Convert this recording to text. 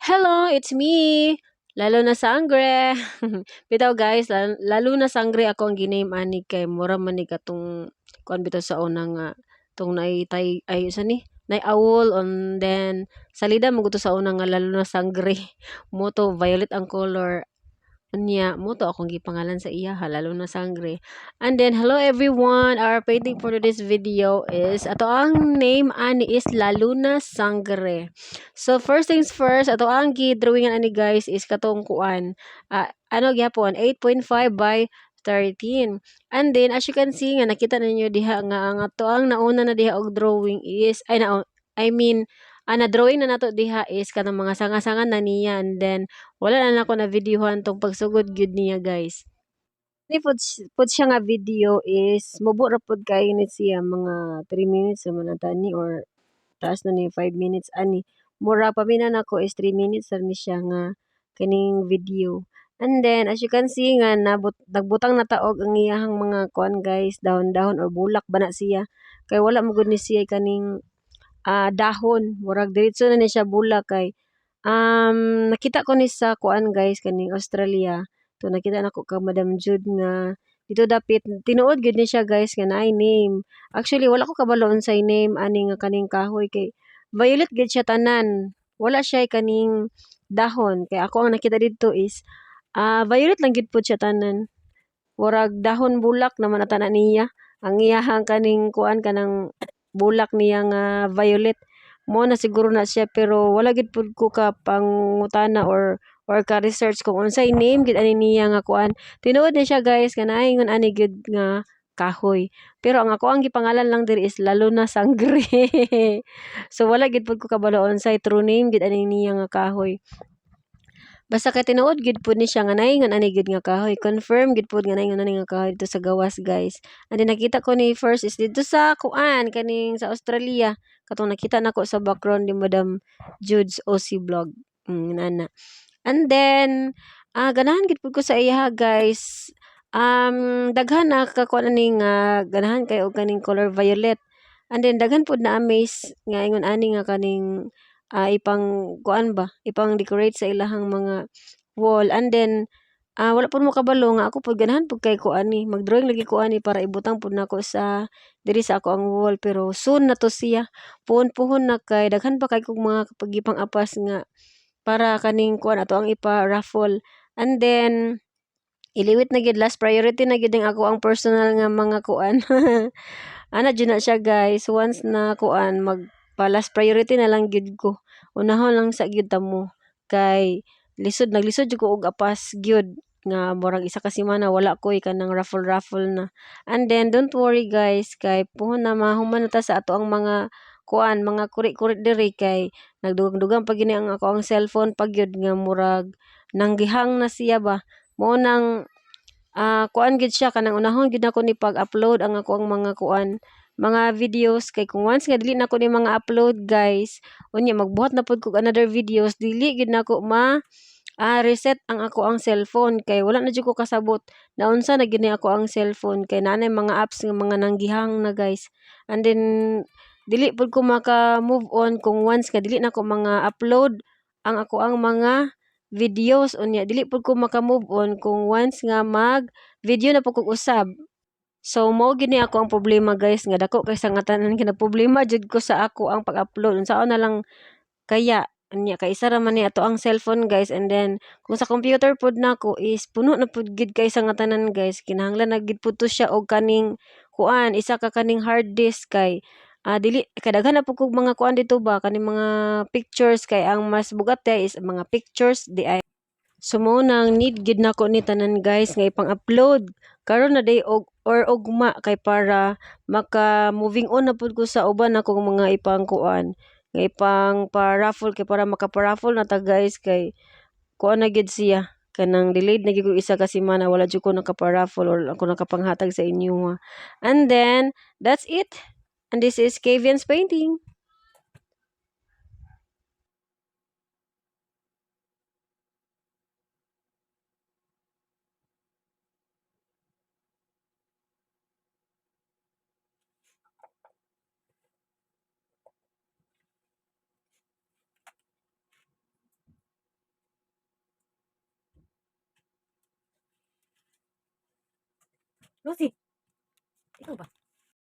Hello, it's me. Lalo na sangre. Bitaw guys, lalo na sangre ako ang giname ani kay mura man ni katong kuan bitaw sa unang tong naitay ay sa ni nay awol on then salida mo sa unang nga lalo na sangre. Moto violet ang color. Anya, mo to akong gipangalan sa iya, halalo na sangre. And then, hello everyone. Our painting for today's video is, ato ang name ani is Laluna Sangre. So, first things first, ato ang gi-drawingan ani guys is katong kuan. Ano gyapon, 8.5 by 13. And then, as you can see, nga nakita ninyo diha nga, ang ato ang nauna na diha og drawing is, I mean, na-drawing na nato diha is kanang mga sanga-sanga na niya. And then, wala na nako na videohan tong pagsugod gyud niya guys. Ni pud siya nga video is mubo ra pud kay ni siya mga 3 minutes man ata ni or taas na ni 5 minutes ani. Mura pa minan nako is 3 minutes ra ni siya nga kining video. And then as you can see nga nagbutang na taog ang iyahang mga kuan guys, dahon-dahon or bulak ba na siya. Kay wala mo gud ni siya kaning dahon, murag diretso na ni siya bulak kay nakita ko ni sa kuan guys kaning Australia. To nakita nako ka Madam Jude nga dito dapit tinuod gid ni siya guys nga naay name. Actually wala ko kabalo unsay name ani nga kaning kahoy kay violet gid siya tanan. Wala siya kaning dahon kay ako ang nakita dito is violet lang gid pud siya tanan. Murag dahon bulak naman ata na niya. Ang iyahang kaning kuan kanang bulak niya nga violet mo na siguro na siya pero wala gid pud ko ka pangutana or ka research kung unsay name gid ani niya nga kuan. Tinuod ni siya guys nga naingon ani gid nga kahoy. Pero ang ako ang gipangalan lang diri is lalo na sangre. So wala gid pud ko kabalo unsay true name gid ani niya nga kahoy. Basta kay tinuod gid pud ni siya nga naingon ani gid nga kahoy. Confirm gid pud nga naingon ani nga kahoy dito sa gawas guys. And then nakita ko ni first is dito sa kuan kaning sa Australia. Katong nakita nako sa background ni Madam Jude's OC vlog. Nana. And then ganahan gid pud ko sa iya guys. Daghan na kakuan ani nga ganahan kay og kaning color violet. And then daghan pud na amaze nga ingon ani nga kaning ipang kuan ba, ipang decorate sa ilahang mga wall. And then wala pud mo kabalo nga ako pud ganahan pud kay kuan ni mag-drawing lagi ko ani para ibutang pud nako sa diri sa ako ang wall pero soon na to siya. Puhon-puhon na kay daghan pa kay kog mga kapagipang apas nga para kaning kuan ato ang ipa-raffle. And then iliwit na gid last priority na gid ang ako ang personal nga mga kuan. Ana jud na siya guys once na kuan last priority na lang gid ko. Unahon lang sa gyud ta mo kay naglisod jud ko og apas gyud nga murag isa ka semana wala ko kanang raffle na. And then don't worry guys kay puhon na mahuman na ta sa ato ang mga kuan mga kuri-kuri diri kay nagdugang-dugang pa gini ang ako ang cellphone pag gyud nga murag nanggihang na siya ba. Mo nang kuan gid siya kanang unahon gid nako ni pag-upload ang ako ang mga kuan mga videos kay kung once nga dili na ko ni mga upload guys unya magbuhat na pud ko another videos dili gid nako reset ang ako ang cellphone kay wala na jud ko kasabot na unsa na gid ni ako ang cellphone kay nanay mga apps nga mga nanggihang na guys. And then dili pud ko maka move on kung once nga dili na ko mga upload ang ako ang mga videos unya dili pud ko maka move on kung once nga mag video na pud ko usab. So mao gini ako ang problema guys nga dako kay sa nga tanan problema jud ko sa ako ang pag-upload unsaon na lang kaya anya kay isa ra man ni ato ang cellphone guys. And then kung sa computer pud nako is puno na pud gid kay sa nga tanan guys kinahanglan na gid pud to siya og kaning kuan isa ka kaning hard disk kay dili kay daghan na pud kog mga kuan dito ba kaning mga pictures kay ang mas bugat is mga pictures di ay. So mo nang need gid nako ni tanan guys nga ipang-upload karon na day or ugma kay para maka moving on na pud ko sa uban akong mga ipang kuan nga ipang pa-raffle kay para maka-raffle na ta guys kay kuan na gid siya kanang delayed na gid ko isa ka semana wala jud ko nakapa-raffle or ako nakapanghatag sa inyo. And then that's it. And this is Kavian's painting. Lucy, ikaw ba?